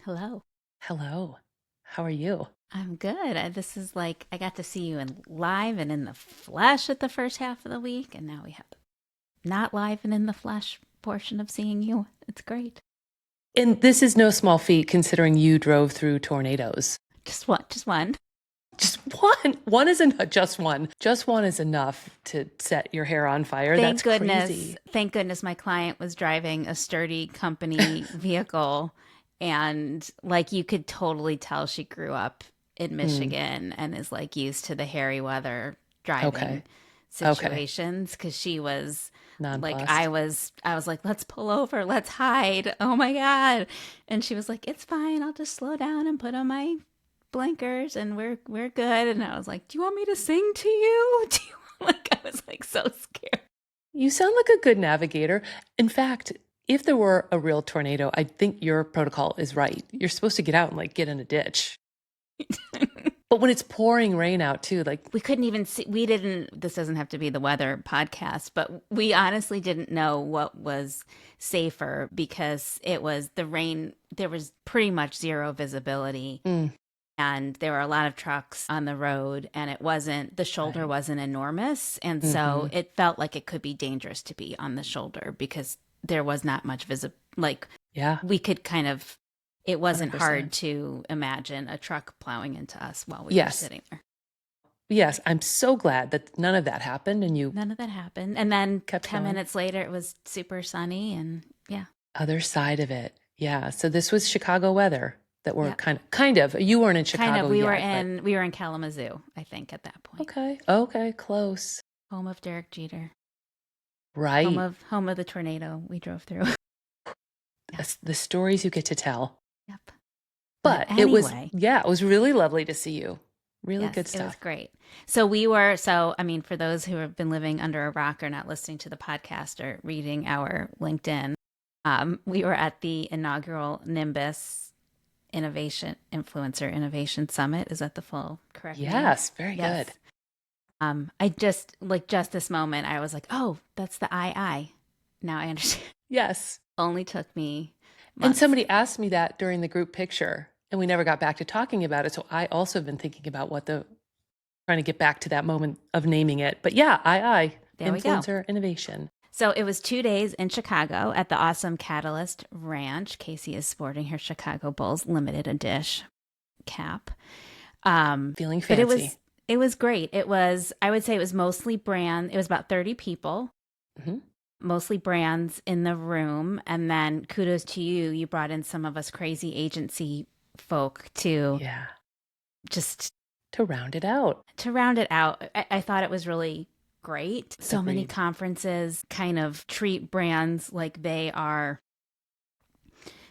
Hello. Hello. How are you? I'm good. This is like I got to see you in live and in the flesh at the first half of the week, and now we have not live and in the flesh portion of seeing you. It's great. And this is no small feat considering you drove through tornadoes. Just one, just one. Just one. One is enough. Just one. Just one is enough to set your hair on fire. Thank That's goodness. crazy. Thank goodness my client was driving a sturdy company vehicle, and like you could totally tell she grew up in Hmm. Michigan and is like used to the hairy weather driving Okay. Okay. situations because she was like Nonplussed. I was like, let's pull over, let's hide. Oh my God. And she was like, it's fine, I'll just slow down and put on my blinkers and we're good. And I was like, do you want me to sing to you? Do you like I was like so scared. You sound like a good navigator. In fact, if there were a real tornado, I think your protocol is right. You're supposed to get out and like get in a ditch. But when it's pouring rain out too, like, We couldn't even see, we didn't, this doesn't have to be the weather podcast, but we honestly didn't know what was safer because it was the rain, there was pretty much zero visibility. mm, And there were a lot of trucks on the road, and it wasn't, the shoulder right. wasn't enormous. And so Hmm. it felt like it could be dangerous to be on the shoulder because there was not much visible, like Yeah, we could kind of, it wasn't hard 100%. to imagine a truck plowing into us while we were Yes. sitting there. Yes, I'm so glad that none of that happened and you None of that happened. And then kept 10 going. minutes later, it was super sunny. And yeah, Other side of it. Yeah. So this was Chicago weather that we're yeah, kind of, you weren't in kind of. Chicago yet, but We were in Kalamazoo, I think, at that point. okay. Okay. Close. Home of Derek Jeter, Right. home of the tornado we drove through. Yeah, The stories you get to tell. yep. But But it was, anyway, yeah, it was really lovely to see you. Really yes, good it was stuff. great. So we were, so I mean, for those who have been living under a rock or not listening to the podcast or reading our LinkedIn, we were at the inaugural Nimbus Innovation Summit. Is that the full correct name? Yes. Very good. Yes. I just like just this moment, I was like, oh, that's the II. Now I understand. Yes. Only took me And months. somebody asked me that during the group picture and we never got back to talking about it. So I also have been thinking about trying to get back to that moment of naming it. But yeah, There we go. influencer innovation. So it was 2 days in Chicago at the awesome Catalyst Ranch. Casey is sporting her Chicago Bulls limited edition cap. Feeling But fancy. it was great. It was I would say it was mostly brand. It was about 30 people, Hmm. mostly brands in the room. And then kudos to you. You brought in some of us crazy agency folk to Yeah. just To round it out. to round it out. I thought it was really great. So many Agreed. conferences kind of treat brands like they are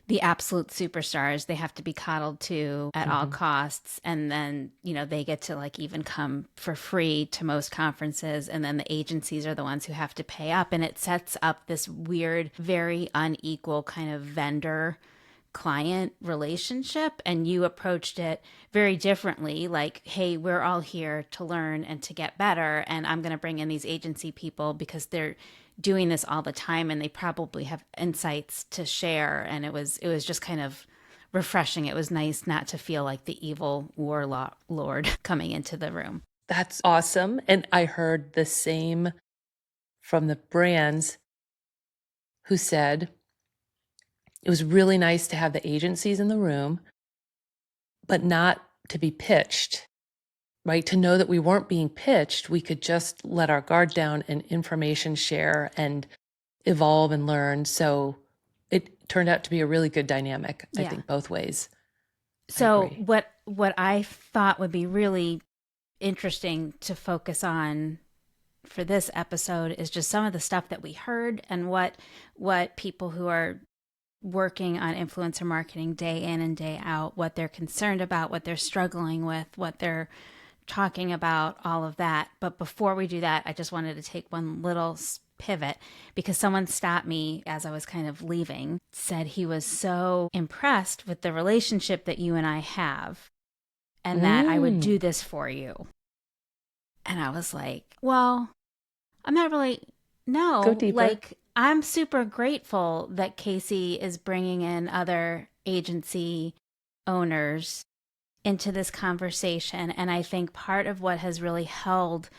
the absolute superstars. They have to be coddled to at all Hmm. costs. And then, you know, they get to like even come for free to most conferences. And then the agencies are the ones who have to pay up. And it sets up this weird, very unequal kind of vendor client relationship. And you approached it very differently, like, hey, we're all here to learn and to get better, and I'm going to bring in these agency people because they're doing this all the time and they probably have insights to share. And it was just kind of refreshing. It was nice not to feel like the evil warlord coming into the room. That's awesome. And I heard the same from the brands who said it was really nice to have the agencies in the room, but not to be pitched, right? To know that we weren't being pitched, we could just let our guard down and information share and evolve and learn. So it turned out to be a really good dynamic, I Yeah. think, both ways. I So agree. what I thought would be really interesting to focus on for this episode is just some of the stuff that we heard and what people who are working on influencer marketing day in and day out, what they're concerned about, what they're struggling with, what they're talking about, all of that. But before we do that, I just wanted to take one little pivot because someone stopped me as I was kind of leaving, said he was so impressed with the relationship that you and I have and that I would Mm, do this for you. And I was like, well, I'm not really, go no, deeper. like I'm super grateful that Casey is bringing in other agency owners into this conversation. And I think part of what has really held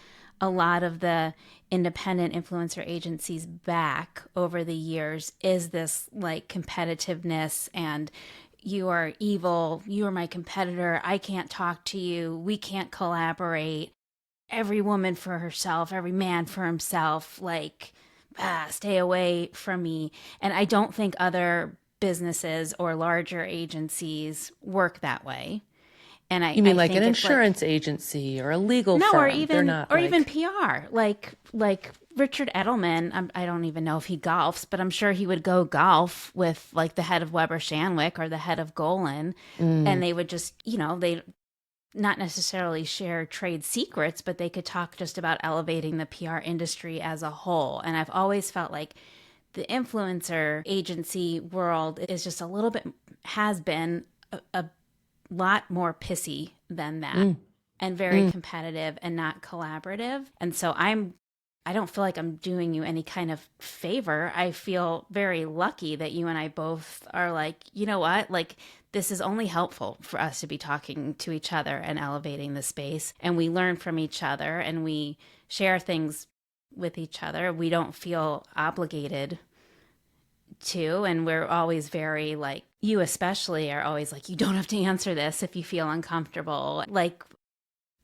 a lot of the independent influencer agencies back over the years is this like competitiveness and you are evil, you are my competitor, I can't talk to you, we can't collaborate, every woman for herself, every man for himself, like, stay away from me. And I don't think other businesses or larger agencies work that way. And You mean I like an think it's insurance agency or a legal no, firm? or They're even not or like... even PR, like Richard Edelman. I don't even know if he golfs, but I'm sure he would go golf with like the head of Weber Shandwick or the head of Golan, and they would just, they not necessarily share trade secrets, but they could talk just about elevating the PR industry as a whole. And I've always felt like the influencer agency world is just a little bit, has been a lot more pissy than that, and very competitive and not collaborative. And so I don't feel like I'm doing you any kind of favor. I feel very lucky that you and I both are like, you know what? Like, this is only helpful for us to be talking to each other and elevating the space. And we learn from each other and we share things with each other. We don't feel obligated to. And we're always very like, you especially are always like, you don't have to answer this if you feel uncomfortable. Like,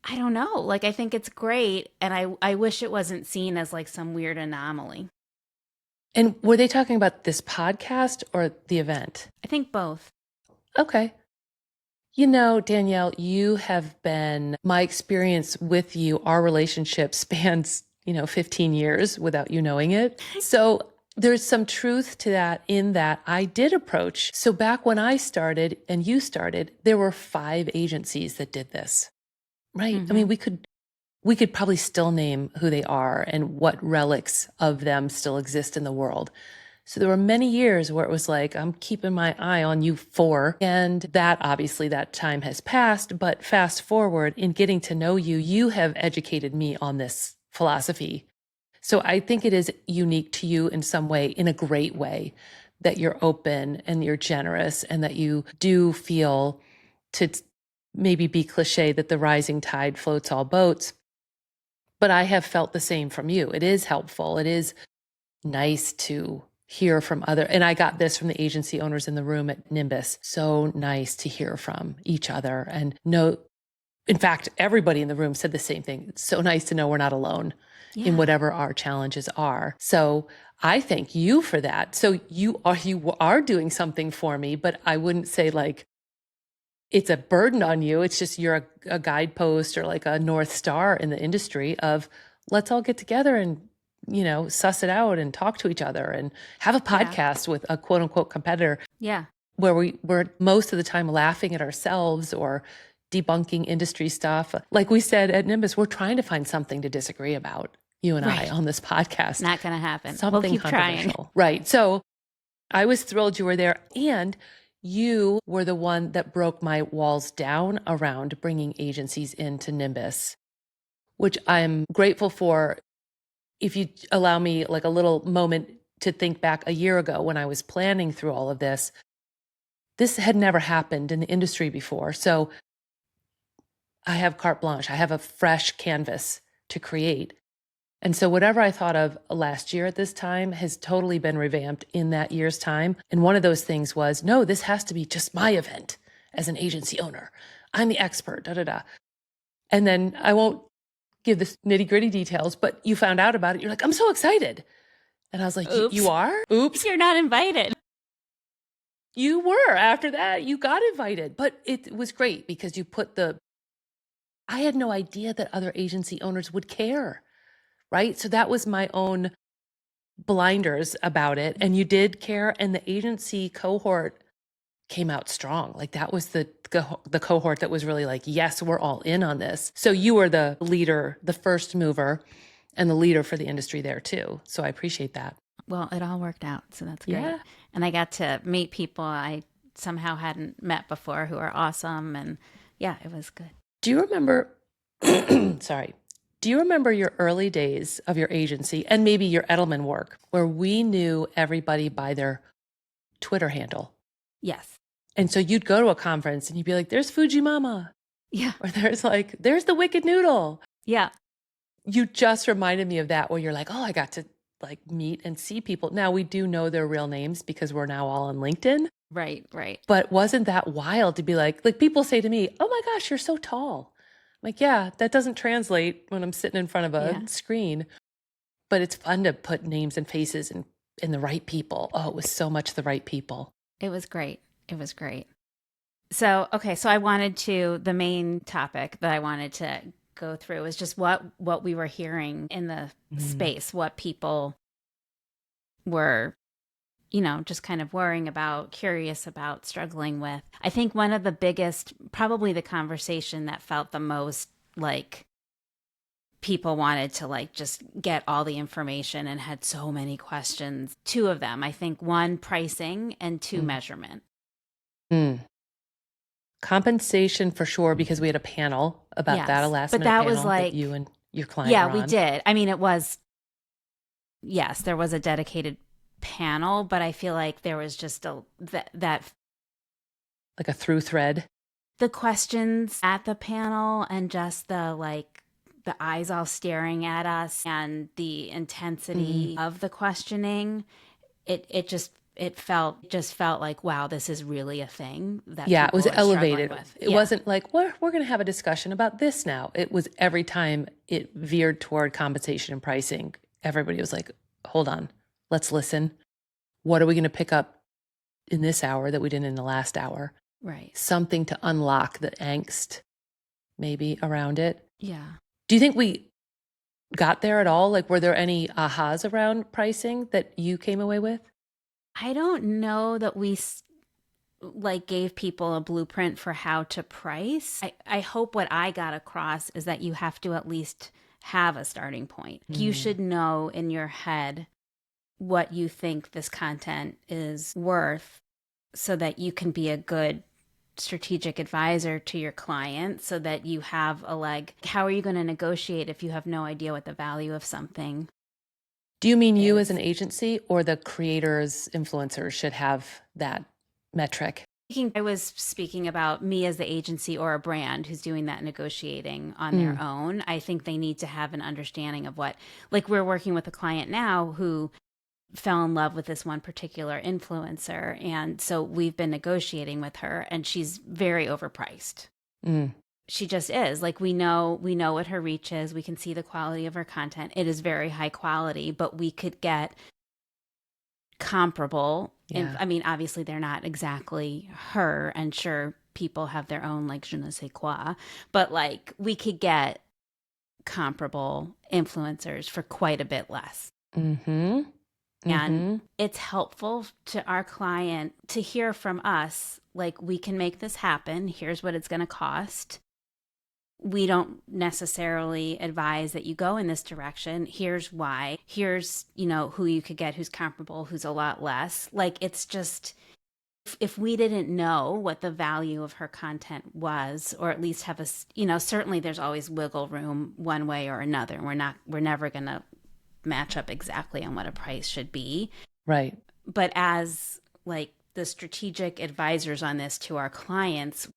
I don't know. Like, I think it's great. And I wish it wasn't seen as like some weird anomaly. And were they talking about this podcast or the event? I think both. Okay. You know, Danielle, you have been, my experience with you, our relationship spans, 15 years without you knowing it. So there's some truth to that in that I did approach. So back when I started and you started, there were 5 agencies that did this, right? I mean, we could probably still name who they are and what relics of them still exist in the world. So there were many years where it was like, I'm keeping my eye on you 4. And that obviously that time has passed, but fast forward in getting to know you, you have educated me on this philosophy. So I think it is unique to you in some way, in a great way, that you're open and you're generous and that you do feel, to maybe be cliche, that the rising tide floats all boats. But I have felt the same from you. It is helpful. It is nice to hear from other, and I got this from the agency owners in the room at Nimbus. So nice to hear from each other and know, in fact, everybody in the room said the same thing. It's so nice to know we're not alone in whatever our challenges are. So I thank you for that. So you are doing something for me, but I wouldn't say like it's a burden on you. It's just you're a guidepost or like a North Star in the industry of let's all get together and suss it out and talk to each other and have a podcast with a quote unquote competitor. Yeah. Where we're most of the time laughing at ourselves or debunking industry stuff. Like we said at Nimbus, we're trying to find something to disagree about, you and I, on this podcast. Not going to happen. Something we'll keep controversial. trying. Right. So I was thrilled you were there. And you were the one that broke my walls down around bringing agencies into Nimbus, which I'm grateful for. If you allow me like a little moment to think back a year ago when I was planning through all of this, this had never happened in the industry before. So I have carte blanche. I have a fresh canvas to create. And so whatever I thought of last year at this time has totally been revamped in that year's time. And one of those things was, no, this has to be just my event as an agency owner. I'm the expert, da, da, da. And then I won't give the nitty gritty details, but you found out about it. You're like, I'm so excited. And I was like, Oops. You are? Oops. You're not invited. You were. After that, you got invited. But it was great because you put I had no idea that other agency owners would care, right? So that was my own blinders about it. And you did care. And the agency cohort came out strong. Like that was the cohort that was really like, yes, we're all in on this. So you were the leader, the first mover, and the leader for the industry there too. So I appreciate that. Well, it all worked out. So that's great. Yeah. And I got to meet people I somehow hadn't met before who are awesome. And yeah, it was good. Do you remember, sorry, do you remember your early days of your agency and maybe your Edelman work where we knew everybody by their Twitter handle? Yes. And so you'd go to a conference and you'd be like, there's Fuji Mama. Yeah. Or there's the Wicked Noodle. Yeah. You just reminded me of that, where you're like, oh, I got to like meet and see people. Now we do know their real names because we're now all on LinkedIn. Right. Right. But wasn't that wild to be like people say to me, oh my gosh, you're so tall. I'm like, yeah, that doesn't translate when I'm sitting in front of a screen. But it's fun to put names and faces and the right people. Oh, it was so much the right people. It was great. It was great. So, okay. So the main topic that I wanted to go through was just what we were hearing in the space, what people were, just kind of worrying about, curious about, struggling with. I think one of the biggest, probably the conversation that felt the most like people wanted to like just get all the information and had so many questions. Two of them, I think, one, pricing, and two, measurement. Compensation for sure, because we had a panel about that, a last minute panel was like, that you and your client yeah, were we on. did. I mean, yes, there was a dedicated panel, but I feel like there was just that like a through thread. The questions at the panel and just the eyes all staring at us and the intensity of the questioning, it just felt like, wow, this is really a thing that it was elevated. with. It wasn't like, we're going to have a discussion about this now. It was every time it veered toward compensation and pricing, everybody was like, hold on, let's listen. What are we going to pick up in this hour that we didn't in the last hour? Right. Something to unlock the angst maybe around it. Yeah. Do you think we got there at all? Like, were there any ahas around pricing that you came away with? I don't know that we gave people a blueprint for how to price. I hope what I got across is that you have to at least have a starting point. You should know in your head what you think this content is worth so that you can be a good strategic advisor to your client, so that you have a leg. How are you going to negotiate if you have no idea what the value of something? Do you mean you as an agency, or the creators, influencers should have that metric? I was speaking about me as the agency or a brand who's doing that negotiating on their own. I think they need to have an understanding of what, like, we're working with a client now who fell in love with this one particular influencer. And so we've been negotiating with her, and she's very overpriced. She just is. Like, we know what her reach is. We can see the quality of her content. It is very high quality, but we could get comparable. Yeah. I mean, obviously they're not exactly her, and sure, people have their own like je ne sais quoi, but like we could get comparable influencers for quite a bit less. And it's helpful to our client to hear from us, like, we can make this happen. Here's what it's going to cost. We don't necessarily advise that you go in this direction. Here's why. Here's, who you could get who's comparable, who's a lot less. Like, it's just, if we didn't know what the value of her content was, or at least have certainly there's always wiggle room one way or another. We're never going to match up exactly on what a price should be. Right. But as like the strategic advisors on this to our clients,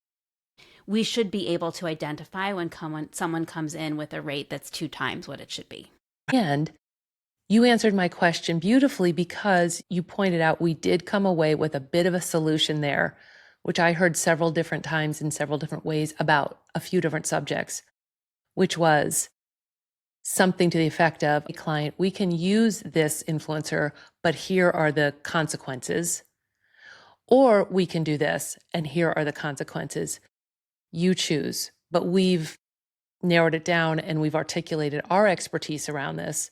we should be able to identify when someone comes in with a rate that's 2 times what it should be. And you answered my question beautifully, because you pointed out we did come away with a bit of a solution there, which I heard several different times in several different ways about a few different subjects, which was something to the effect of, a client, we can use this influencer, but here are the consequences. Or we can do this, and here are the consequences. You choose. But we've narrowed it down, and we've articulated our expertise around this.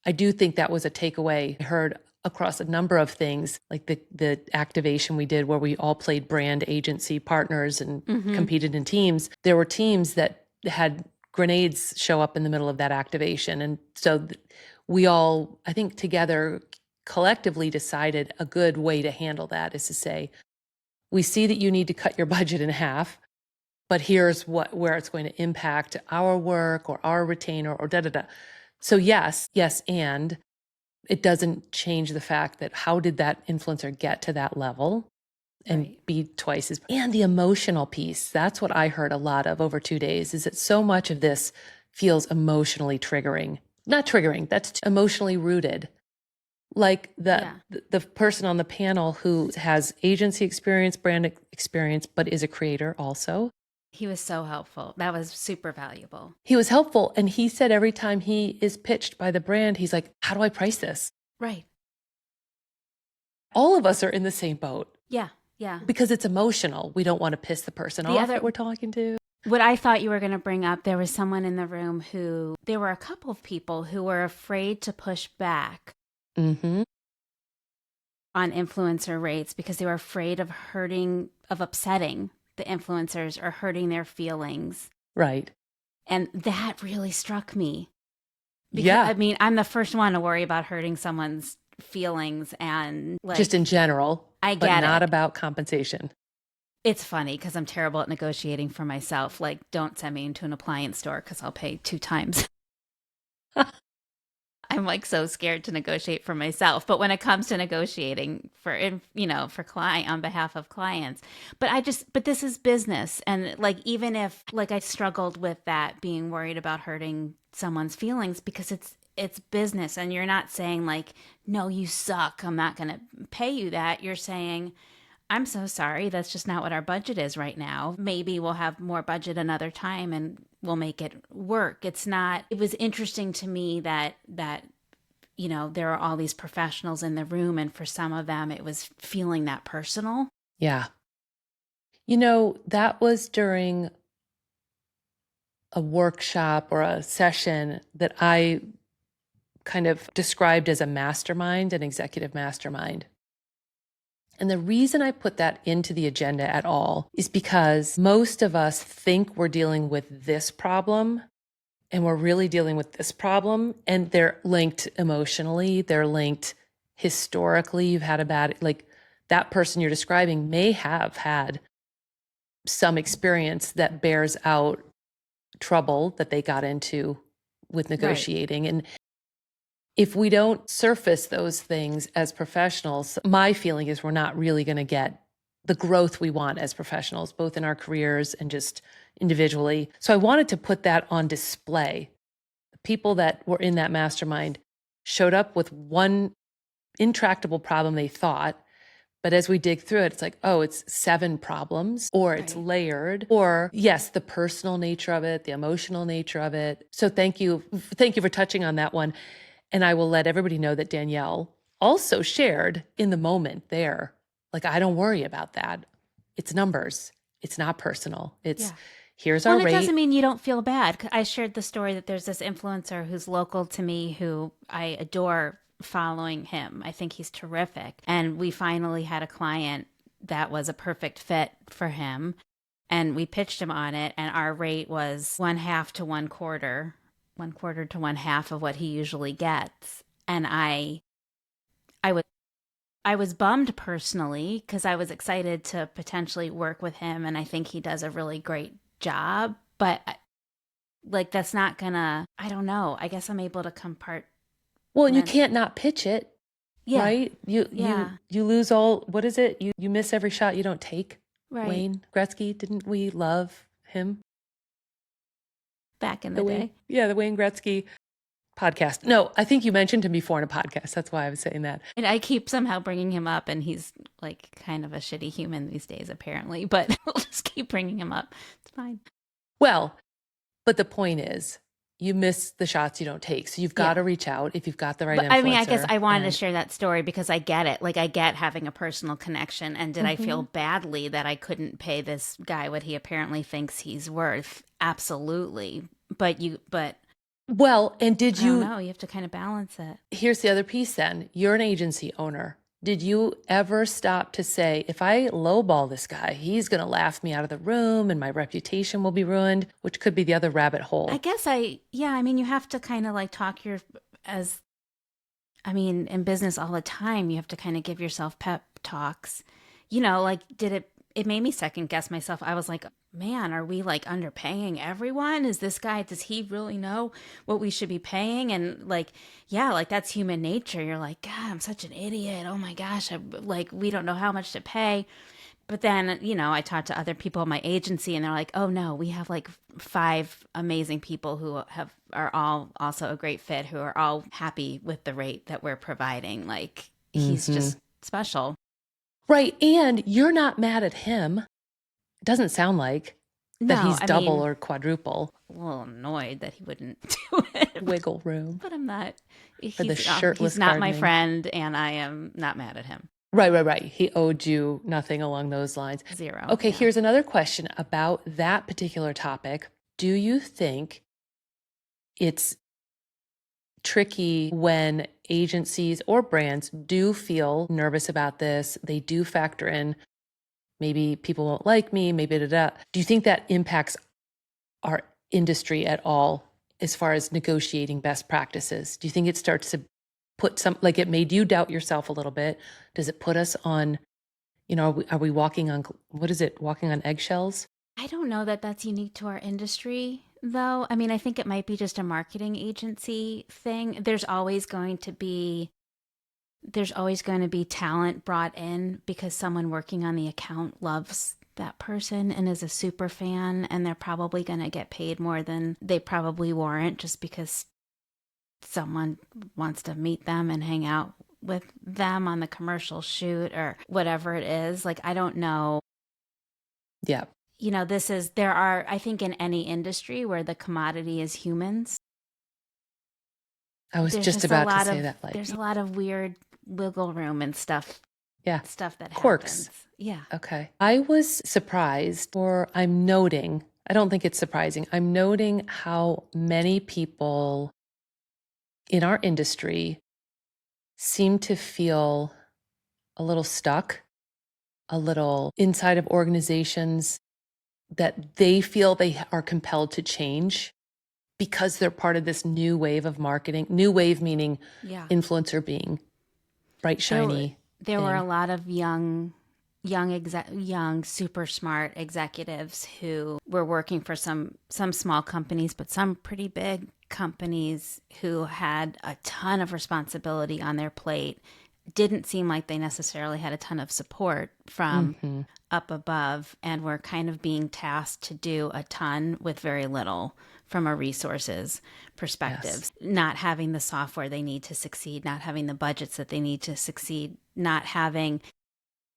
I do think that was a takeaway I heard across a number of things, like the activation we did where we all played brand agency partners and competed in teams. There were teams that had grenades show up in the middle of that activation. And so we all, I think together, collectively decided a good way to handle that is to say, we see that you need to cut your budget in half, but here's where it's going to impact our work or our retainer or da-da-da. So yes, and it doesn't change the fact that how did that influencer get to that level? and Right. be twice as, and the emotional piece. That's what I heard a lot of over 2 days, is that so much of this feels emotionally triggering. Not triggering, that's emotionally rooted. Like Yeah. the person on the panel who has agency experience, brand experience, but is a creator also. He was so helpful. That was super valuable. He was helpful. And he said every time he is pitched by the brand, he's like, how do I price this? Right. All of us are in the same boat Yeah. Yeah. because it's emotional. We don't want to piss the person off that we're talking to. What I thought you were going to bring up, there was someone in the room there were a couple of people who were afraid to push back Mm-hmm. on influencer rates because they were afraid of upsetting the influencers or hurting their feelings. Right. And that really struck me. Because, Yeah. I mean, I'm the first one to worry about hurting someone's feelings and like, just in general. I but get not it. about compensation. It's funny because I'm terrible at negotiating for myself. Like, don't send me into an appliance store because I'll pay 2 times. I'm like so scared to negotiate for myself. But when it comes to negotiating for client on behalf of clients, but this is business. And like, even if like I struggled with that, being worried about hurting someone's feelings because it's business. And you're not saying like, no, you suck, I'm not going to pay you that. You're saying, I'm so sorry. That's just not what our budget is right now. Maybe we'll have more budget another time and we'll make it work. It was interesting to me that there are all these professionals in the room, and for some of them it was feeling that personal. Yeah. That was during a workshop or a session that I kind of described as a mastermind, an executive mastermind. And the reason I put that into the agenda at all is because most of us think we're dealing with this problem, and we're really dealing with this problem, and they're linked emotionally, they're linked historically. You've had that person you're describing may have had some experience that bears out trouble that they got into with negotiating. Right. And if we don't surface those things as professionals, my feeling is we're not really going to get the growth we want as professionals, both in our careers and just individually. So I wanted to put that on display. The people that were in that mastermind showed up with one intractable problem they thought, but as we dig through it, it's like, oh, it's 7 problems, or it's layered, or yes, the personal nature of it, the emotional nature of it. So thank you for touching on that one. And I will let everybody know that Danielle also shared in the moment there, like, I don't worry about that. It's numbers. It's not personal. Here's our rate. It doesn't mean you don't feel bad. I shared the story that there's this influencer who's local to me who I adore following him. I think he's terrific. And we finally had a client that was a perfect fit for him. And we pitched him on it. And our rate was 1/2 to 1/4. 1/4 to 1/2 of what he usually gets. And I was bummed personally because I was excited to potentially work with him, and I think he does a really great job. But like, that's not gonna, I don't know. I guess I'm able to compart. Well, and you can't not pitch it. Yeah. Right? You lose all, what is it? You miss every shot you don't take. Right. Wayne Gretzky, didn't we love him? Back in the day. The Wayne Gretzky podcast. No, I think you mentioned him before in a podcast. That's why I was saying that. And I keep somehow bringing him up, and he's like kind of a shitty human these days, apparently. But I'll just keep bringing him up. It's fine. Well, but the point is, you miss the shots you don't take. So you've got to reach out if you've got the right influencer. I mean, I guess I wanted to share that story because I get it. Like, I get having a personal connection. And did I feel badly that I couldn't pay this guy what he apparently thinks he's worth? Absolutely. Well, and did you... No, you have to kind of balance it. Here's the other piece then. You're an agency owner. Did you ever stop to say, if I lowball this guy, he's going to laugh me out of the room and my reputation will be ruined, which could be the other rabbit hole. I guess I mean, you have to kind of like in business all the time, you have to kind of give yourself pep talks. Like, it made me second guess myself. I was like, man, are we like underpaying everyone? Does he really know what we should be paying? And like, yeah, like that's human nature. You're like, God, I'm such an idiot. Oh my gosh. We don't know how much to pay. But then, I talked to other people in my agency and they're like, oh no, we have like 5 amazing people who are all also a great fit, who are all happy with the rate that we're providing. Like he's Mm-hmm. just special. Right. And you're not mad at him. It doesn't sound like that No, he's I double mean, or quadruple. a little annoyed that he wouldn't do it, Wiggle room but I'm not. for the He's shirtless not my gardening. friend, and I am not mad at him. Right. He owed you nothing along those lines. 0. Okay, Yeah. here's another question about that particular topic. Do you think it's tricky when agencies or brands do feel nervous about this? They do factor in, maybe people won't like me, maybe da da. Do you think that impacts our industry at all as far as negotiating best practices? Do you think it starts to put some, like it made you doubt yourself a little bit? Does it put us on, are we walking on, what is it, walking on eggshells? I don't know that that's unique to our industry, though. I mean, I think it might be just a marketing agency thing. There's always going to be talent brought in because someone working on the account loves that person and is a super fan, and they're probably going to get paid more than they probably warrant just because someone wants to meet them and hang out with them on the commercial shoot or whatever it is. Like, I don't know. Yeah. I think in any industry where the commodity is humans, I was there's just just a about to lot say of, that. Like, there's a lot of weird wiggle room and stuff yeah, that quirks. happens. Yeah. Okay. I was surprised, or I'm noting, I don't think it's surprising. I'm noting how many people in our industry seem to feel a little stuck, a little inside of organizations that they feel they are compelled to change because they're part of this new wave of marketing. New wave meaning Yeah. influencer being bright, shiny There were a thing. lot of young, super smart executives who were working for some small companies, but some pretty big companies who had a ton of responsibility on their plate. Didn't seem like they necessarily had a ton of support from Mm-hmm. up above, and were kind of being tasked to do a ton with very little from a resources perspective. Yes. Not having the software they need to succeed, not having the budgets that they need to succeed, not having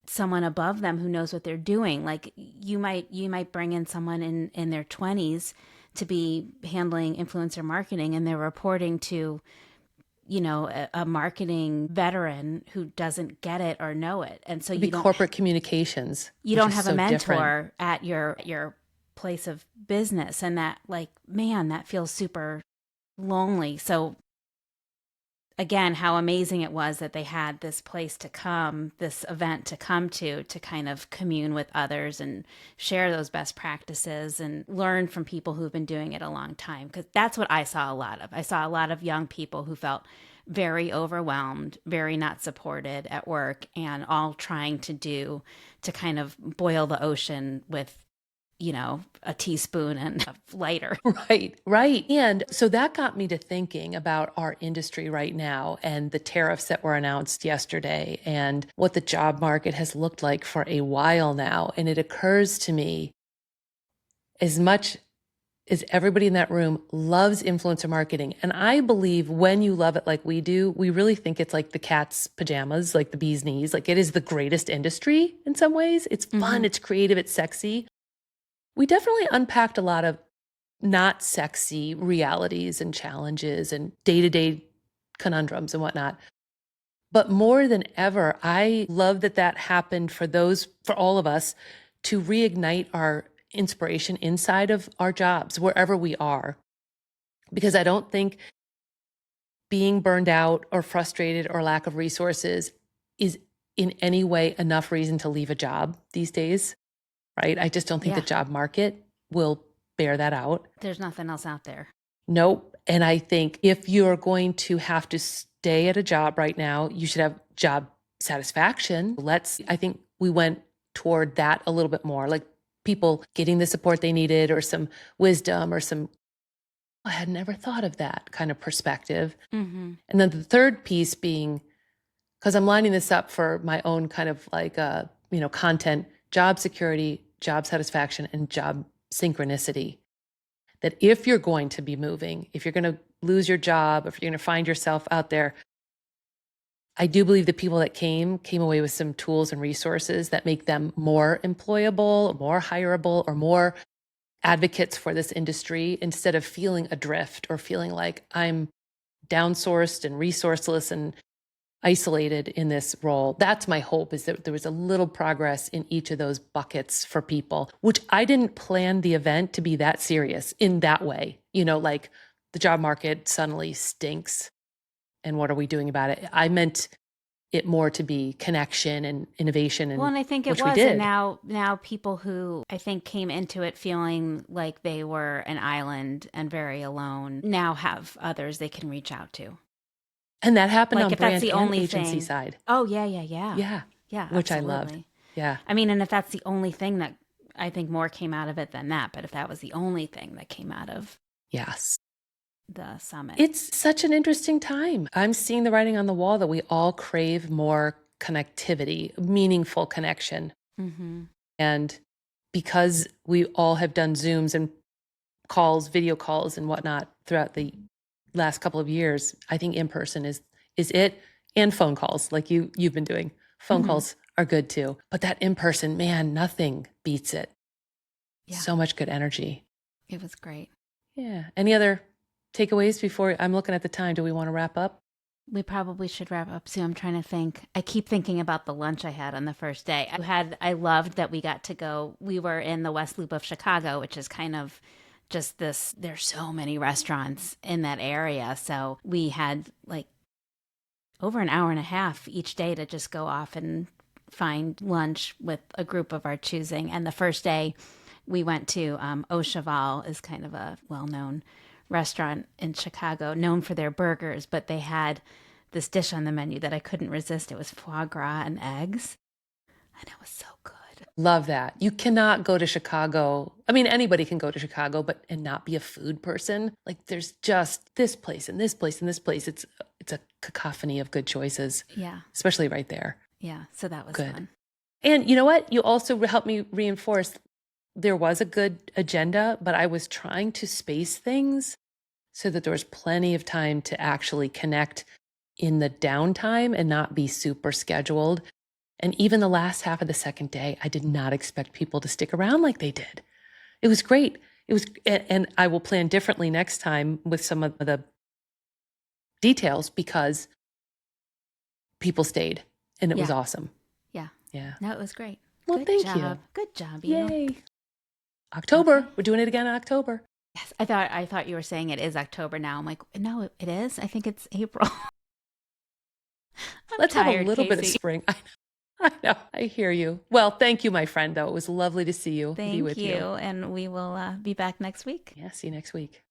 someone above them who knows what they're doing. Like you might bring in someone in their 20s to be handling influencer marketing, and they're reporting to a marketing veteran who doesn't get it or know it. And so It'd be corporate communications, you which don't is have a so different. mentor at your place of business, and that, like, man, that feels super lonely. So again, how amazing it was that they had this place to come, this event to come to kind of commune with others and share those best practices and learn from people who've been doing it a long time. Because that's what I saw a lot of. I saw a lot of young people who felt very overwhelmed, very not supported at work, and all trying to kind of boil the ocean with a teaspoon and a lighter. Right. And so that got me to thinking about our industry right now and the tariffs that were announced yesterday and what the job market has looked like for a while now. And it occurs to me, as much as everybody in that room loves influencer marketing, and I believe when you love it like we do, we really think it's like the cat's pajamas, like the bee's knees. Like it is the greatest industry in some ways. It's fun, it's creative, it's sexy. We definitely unpacked a lot of not sexy realities and challenges and day-to-day conundrums and whatnot. But more than ever, I love that happened for all of us, to reignite our inspiration inside of our jobs, wherever we are. Because I don't think being burned out or frustrated or lack of resources is in any way enough reason to leave a job these days, right? I just don't think the Yeah. job market will bear that out. There's nothing else out there. Nope. And I think if you're going to have to stay at a job right now, you should have job satisfaction. I think we went toward that a little bit more, like people getting the support they needed or some wisdom or some, I had never thought of that kind of perspective. Mm-hmm. And then the third piece being, because I'm lining this up for my own kind of like, content job security, job satisfaction, and job synchronicity. That if you're going to be moving, if you're going to lose your job, if you're going to find yourself out there, I do believe the people that came away with some tools and resources that make them more employable, more hireable, or more advocates for this industry, instead of feeling adrift or feeling like I'm downsourced and resourceless and isolated in this role. That's my hope, is that there was a little progress in each of those buckets for people, which I didn't plan the event to be that serious in that way. Like the job market suddenly stinks. And what are we doing about it? I meant it more to be connection and innovation. And I think it was. And now people who I think came into it feeling like they were an island and very alone now have others they can reach out to. And that happened like on if brand that's the and only agency thing. side. Oh, yeah. Yeah. Which absolutely. I loved. Yeah. I mean, and if that's the only thing that I think more came out of it than that, but if that was the only thing that came out of yes, the summit. It's such an interesting time. I'm seeing the writing on the wall that we all crave more connectivity, meaningful connection. Mm-hmm. And because we all have done Zooms and calls, video calls and whatnot throughout the last couple of years, I think in person is it, and phone calls like you've been doing. Phone Mm-hmm. calls are good too. But that in person, man, nothing beats it. Yeah. So much good energy. It was great. Yeah. Any other takeaways before I'm looking at the time? Do we want to wrap up? We probably should wrap up soon. I'm trying to think. I keep thinking about the lunch I had on the first day. I loved that we got to go. We were in the West Loop of Chicago, which is kind of just this. There's so many restaurants in that area. So we had like over an hour and a half each day to just go off and find lunch with a group of our choosing. And the first day we went to Au Cheval, is kind of a well-known restaurant in Chicago, known for their burgers, but they had this dish on the menu that I couldn't resist. It was foie gras and eggs, and it was so good. Love that. You cannot go to Chicago. I mean, anybody can go to Chicago, and not be a food person. Like there's just this place and this place and this place. It's a cacophony of good choices. Yeah. Especially right there. Yeah. So that was good. Fun. And you know what? You also helped me reinforce there was a good agenda, but I was trying to space things so that there was plenty of time to actually connect in the downtime and not be super scheduled. And even the last half of the second day, I did not expect people to stick around like they did. It was great. And I will plan differently next time with some of the details because people stayed and it was awesome. Yeah. Yeah. No, it was great. Well, good thank job. you. Good job. Yay. October. Okay. We're doing it again in October. Yes. I thought you were saying it is October now. I'm like, no, it is. I think it's April. Let's have a little bit of spring. I know. I hear you. Well, thank you, my friend, though. It was lovely to see you. Thank be with you. And we will be back next week. Yeah, see you next week.